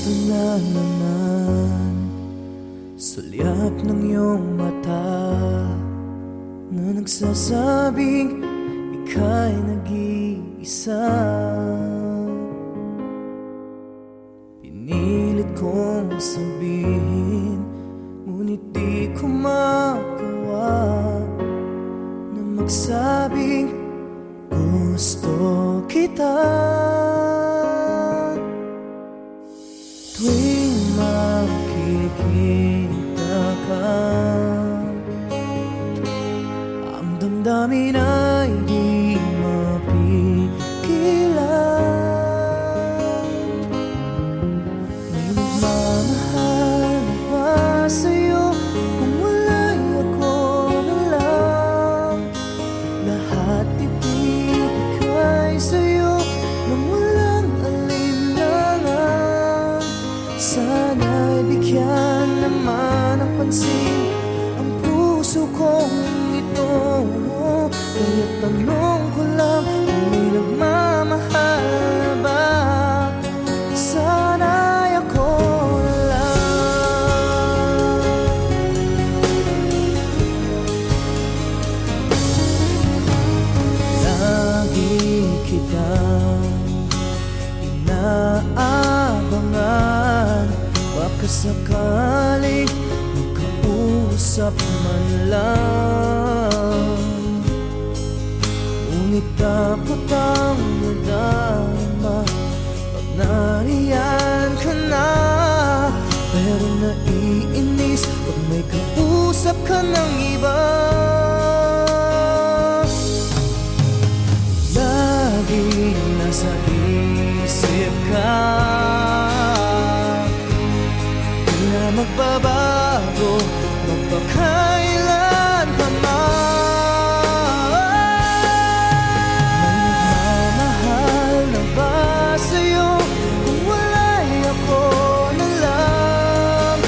Ito na naman, sulyap ng iyong mata na nagsasabing ika'y nag-iisa. Pinilit kong sabihin, ngunit di ko magawa na magsabing gusto kita. Tuwing makikita ka, ang damdamin ay di mapigilan. May nagmamahal na ba sa'yo kung wala'y ako na lang? Lahat ibibigay sa'yo nang walang alinlangan. Sana'y bigyan naman ng pansin ang puso kong ito. Kaya tanong ko lang kung may nagmamahal na ba? Sana'y ako lang. Lagi kitang inaabangan, baka sakaling magkausap man lang. Ngunit dapat ang nadama pag nariyan ka na. Pero naiinis pag may kausap ka ng iba. Laging nasa isip ka, di na magbabago magpakailan pa man. May nagmamahal na ba sa'yo kung wala'y ako na lang?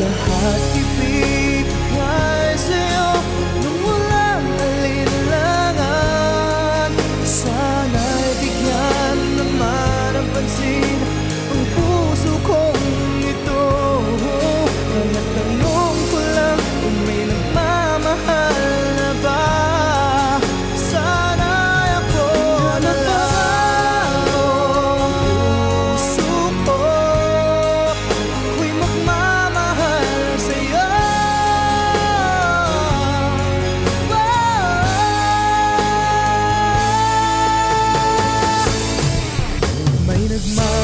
Lahat ibibigay sa'yo nung walang alinlangan. Sana'y bigyan naman ng pansin ang puso kong ito. Kaya tanong ko lang kung may nagmamahal na ba? Sana'y ako na lang. Puso ko, ako'y magmamahal sa'yo. May nagmamahal